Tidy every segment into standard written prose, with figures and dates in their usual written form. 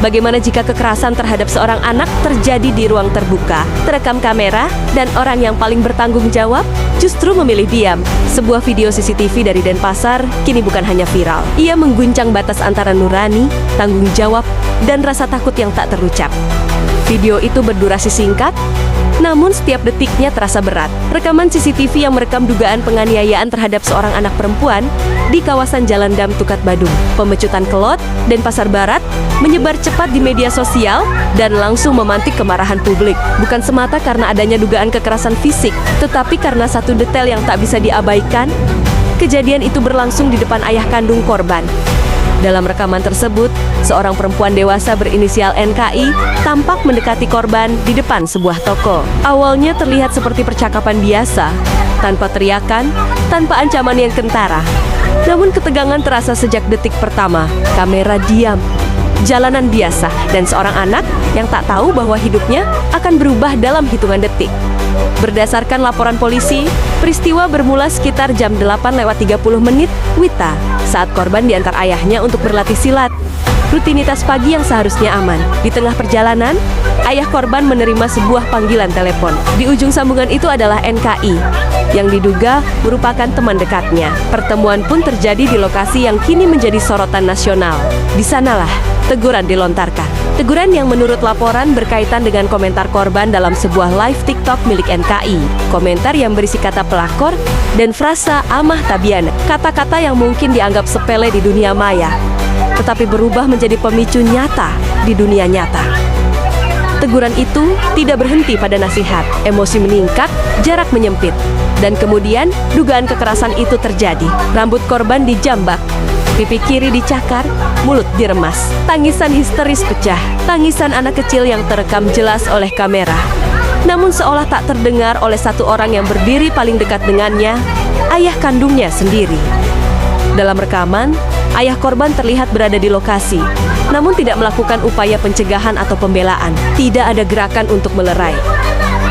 Bagaimana jika kekerasan terhadap seorang anak terjadi di ruang terbuka, terekam kamera, dan orang yang paling bertanggung jawab justru memilih diam? Sebuah video CCTV dari Denpasar kini bukan hanya viral. Ia mengguncang batas antara nurani, tanggung jawab, dan rasa takut yang tak terucap. Video itu berdurasi singkat, namun setiap detiknya terasa berat. Rekaman CCTV yang merekam dugaan penganiayaan terhadap seorang anak perempuan di kawasan Jalan Dam Tukat Badung, Pemecutan Kelot, Denpasar Barat, menyebar cepat di media sosial dan langsung memantik kemarahan publik. Bukan semata karena adanya dugaan kekerasan fisik, tetapi karena satu detail yang tak bisa diabaikan. Kejadian itu berlangsung di depan ayah kandung korban. Dalam rekaman tersebut, seorang perempuan dewasa berinisial NKI tampak mendekati korban di depan sebuah toko. Awalnya terlihat seperti percakapan biasa, tanpa teriakan, tanpa ancaman yang kentara. Namun ketegangan terasa sejak detik pertama. Kamera diam, jalanan biasa, dan seorang anak yang tak tahu bahwa hidupnya akan berubah dalam hitungan detik. Berdasarkan laporan polisi, peristiwa bermula sekitar jam 8:30 WITA saat korban diantar ayahnya untuk berlatih silat. Rutinitas pagi yang seharusnya aman. Di tengah perjalanan, ayah korban menerima sebuah panggilan telepon. Di ujung sambungan itu adalah NKI, yang diduga merupakan teman dekatnya. Pertemuan pun terjadi di lokasi yang kini menjadi sorotan nasional. Di sanalah teguran dilontarkan. Teguran yang menurut laporan berkaitan dengan komentar korban dalam sebuah live TikTok milik NKI. Komentar yang berisi kata pelakor dan frasa amah tabiana. Kata-kata yang mungkin dianggap sepele di dunia maya, tetapi berubah menjadi pemicu nyata di dunia nyata. Teguran itu tidak berhenti pada nasihat. Emosi meningkat, jarak menyempit. Dan kemudian dugaan kekerasan itu terjadi. Rambut korban dijambak, pipi kiri dicakar, mulut diremas. Tangisan histeris pecah. Tangisan anak kecil yang terekam jelas oleh kamera. Namun seolah tak terdengar oleh satu orang yang berdiri paling dekat dengannya, ayah kandungnya sendiri. Dalam rekaman, ayah korban terlihat berada di lokasi, namun tidak melakukan upaya pencegahan atau pembelaan. Tidak ada gerakan untuk melerai.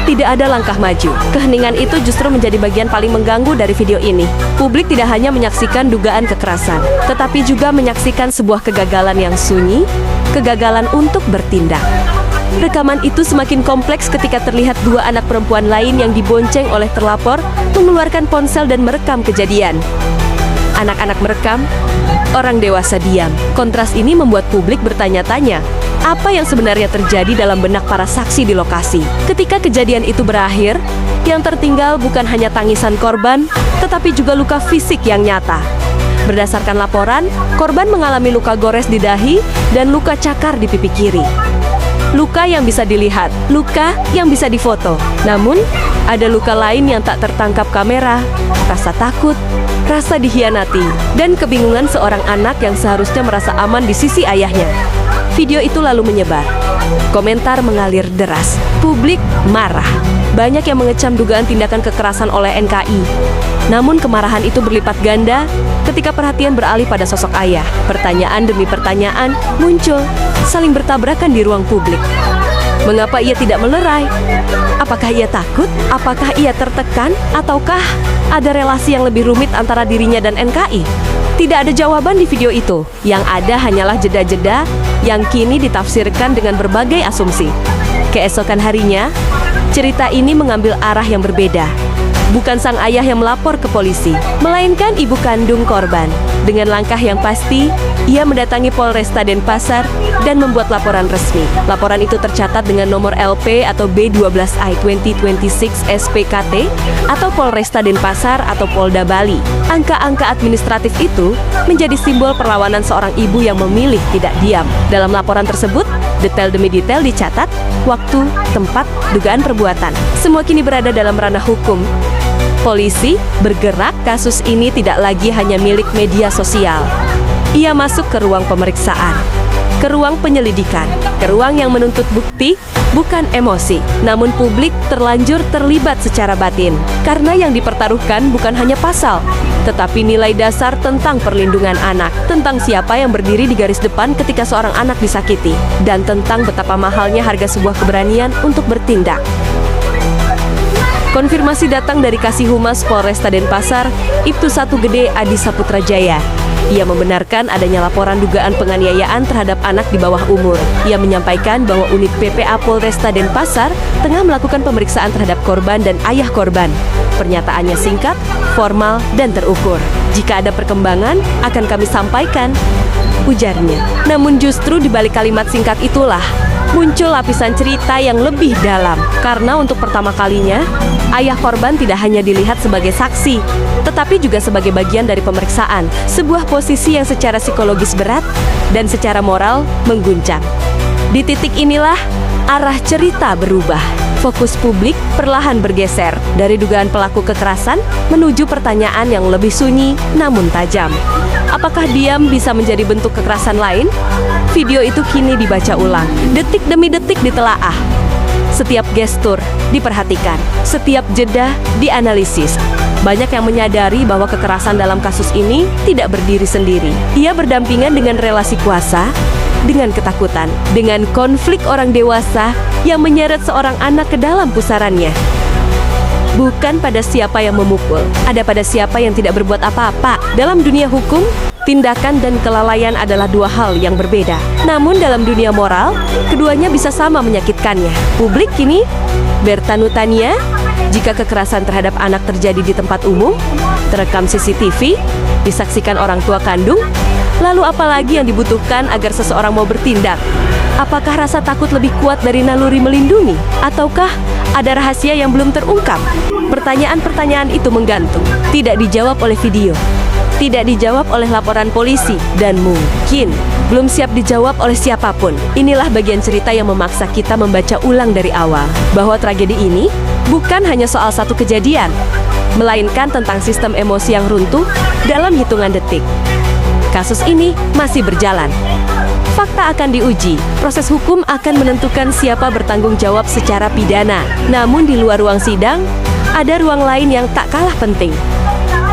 Tidak ada langkah maju. Keheningan itu justru menjadi bagian paling mengganggu dari video ini. Publik tidak hanya menyaksikan dugaan kekerasan, tetapi juga menyaksikan sebuah kegagalan yang sunyi, kegagalan untuk bertindak. Rekaman itu semakin kompleks ketika terlihat dua anak perempuan lain yang dibonceng oleh terlapor mengeluarkan ponsel dan merekam kejadian. Anak-anak merekam, orang dewasa diam. Kontras ini membuat publik bertanya-tanya, apa yang sebenarnya terjadi dalam benak para saksi di lokasi. Ketika kejadian itu berakhir, yang tertinggal bukan hanya tangisan korban, tetapi juga luka fisik yang nyata. Berdasarkan laporan, korban mengalami luka gores di dahi dan luka cakar di pipi kiri. Luka yang bisa dilihat, luka yang bisa difoto. Namun, ada luka lain yang tak tertangkap kamera, rasa takut, rasa dikhianati, dan kebingungan seorang anak yang seharusnya merasa aman di sisi ayahnya. Video itu lalu menyebar. Komentar mengalir deras. Publik marah. Banyak yang mengecam dugaan tindakan kekerasan oleh NKI. Namun kemarahan itu berlipat ganda ketika perhatian beralih pada sosok ayah. Pertanyaan demi pertanyaan muncul, saling bertabrakan di ruang publik. Mengapa ia tidak melerai? Apakah ia takut? Apakah ia tertekan? Ataukah ada relasi yang lebih rumit antara dirinya dan NKI? Tidak ada jawaban di video itu. Yang ada hanyalah jeda-jeda yang kini ditafsirkan dengan berbagai asumsi. Keesokan harinya, cerita ini mengambil arah yang berbeda. Bukan sang ayah yang melapor ke polisi, melainkan ibu kandung korban. Dengan langkah yang pasti, ia mendatangi Polresta Denpasar dan membuat laporan resmi. Laporan itu tercatat dengan nomor LP atau B12I 2026 SPKT atau Polresta Denpasar atau Polda Bali. Angka-angka administratif itu menjadi simbol perlawanan seorang ibu yang memilih tidak diam. Dalam laporan tersebut, detail demi detail dicatat, waktu, tempat, dugaan perbuatan. Semua kini berada dalam ranah hukum. Polisi bergerak, kasus ini tidak lagi hanya milik media sosial. Ia masuk ke ruang pemeriksaan, ke ruang penyelidikan, ke ruang yang menuntut bukti, bukan emosi. Namun publik terlanjur terlibat secara batin. Karena yang dipertaruhkan bukan hanya pasal, tetapi nilai dasar tentang perlindungan anak, tentang siapa yang berdiri di garis depan ketika seorang anak disakiti, dan tentang betapa mahalnya harga sebuah keberanian untuk bertindak. Konfirmasi datang dari Kasih Humas Polresta Denpasar, Ibtu 1 Gede Adi Saputrajaya. Ia membenarkan adanya laporan dugaan penganiayaan terhadap anak di bawah umur. Ia menyampaikan bahwa unit PPA Polresta Denpasar tengah melakukan pemeriksaan terhadap korban dan ayah korban. Pernyataannya singkat, formal, dan terukur. Jika ada perkembangan, akan kami sampaikan, ujarnya. Namun justru di balik kalimat singkat itulah muncul lapisan cerita yang lebih dalam. Karena untuk pertama kalinya, ayah korban tidak hanya dilihat sebagai saksi, tetapi juga sebagai bagian dari pemeriksaan. Sebuah posisi yang secara psikologis berat dan secara moral mengguncang. Di titik inilah arah cerita berubah. Fokus publik perlahan bergeser dari dugaan pelaku kekerasan menuju pertanyaan yang lebih sunyi namun tajam. Apakah diam bisa menjadi bentuk kekerasan lain? Video itu kini dibaca ulang, detik demi detik ditelaah. Setiap gestur diperhatikan, setiap jeda dianalisis. Banyak yang menyadari bahwa kekerasan dalam kasus ini tidak berdiri sendiri. Ia berdampingan dengan relasi kuasa, dengan ketakutan, dengan konflik orang dewasa yang menyeret seorang anak ke dalam pusarannya. Bukan pada siapa yang memukul, ada pada siapa yang tidak berbuat apa-apa. Dalam dunia hukum, tindakan dan kelalaian adalah dua hal yang berbeda. Namun dalam dunia moral, keduanya bisa sama menyakitkannya. Publik kini bertanya-tanya, jika kekerasan terhadap anak terjadi di tempat umum, terekam CCTV, disaksikan orang tua kandung, lalu apa lagi yang dibutuhkan agar seseorang mau bertindak? Apakah rasa takut lebih kuat dari naluri melindungi? Ataukah ada rahasia yang belum terungkap? Pertanyaan-pertanyaan itu menggantung, tidak dijawab oleh video, tidak dijawab oleh laporan polisi, dan mungkin belum siap dijawab oleh siapapun. Inilah bagian cerita yang memaksa kita membaca ulang dari awal, bahwa tragedi ini bukan hanya soal satu kejadian, melainkan tentang sistem emosi yang runtuh dalam hitungan detik. Kasus ini masih berjalan. Fakta akan diuji, proses hukum akan menentukan siapa bertanggung jawab secara pidana. Namun di luar ruang sidang, ada ruang lain yang tak kalah penting.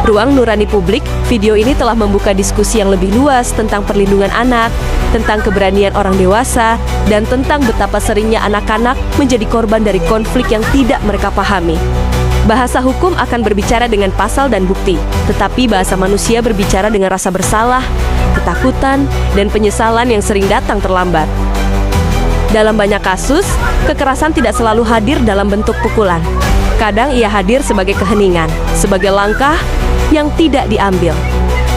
Ruang nurani publik. Video ini telah membuka diskusi yang lebih luas tentang perlindungan anak, tentang keberanian orang dewasa, dan tentang betapa seringnya anak-anak menjadi korban dari konflik yang tidak mereka pahami. Bahasa hukum akan berbicara dengan pasal dan bukti, tetapi bahasa manusia berbicara dengan rasa bersalah, ketakutan, dan penyesalan yang sering datang terlambat. Dalam banyak kasus, kekerasan tidak selalu hadir dalam bentuk pukulan. Kadang ia hadir sebagai keheningan, sebagai langkah yang tidak diambil,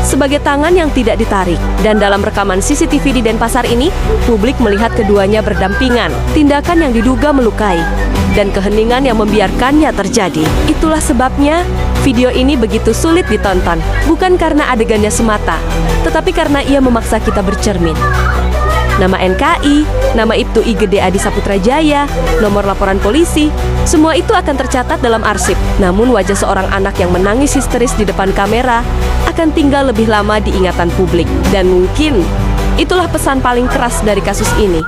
sebagai tangan yang tidak ditarik. Dan dalam rekaman CCTV di Denpasar ini, publik melihat keduanya berdampingan, tindakan yang diduga melukai, dan keheningan yang membiarkannya terjadi. Itulah sebabnya video ini begitu sulit ditonton, bukan karena adegannya semata, tetapi karena ia memaksa kita bercermin. Nama NKI, nama Ibtu I Gede Adi Saputrajaya, nomor laporan polisi, semua itu akan tercatat dalam arsip. Namun wajah seorang anak yang menangis histeris di depan kamera akan tinggal lebih lama di ingatan publik. Dan mungkin itulah pesan paling keras dari kasus ini,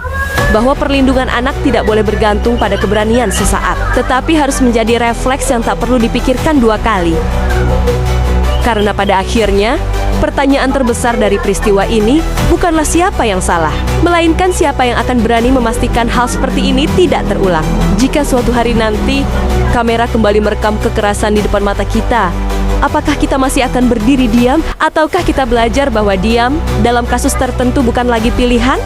bahwa perlindungan anak tidak boleh bergantung pada keberanian sesaat, tetapi harus menjadi refleks yang tak perlu dipikirkan dua kali. Karena pada akhirnya, pertanyaan terbesar dari peristiwa ini bukanlah siapa yang salah, melainkan siapa yang akan berani memastikan hal seperti ini tidak terulang. Jika suatu hari nanti, kamera kembali merekam kekerasan di depan mata kita, apakah kita masih akan berdiri diam? Ataukah kita belajar bahwa diam dalam kasus tertentu bukan lagi pilihan?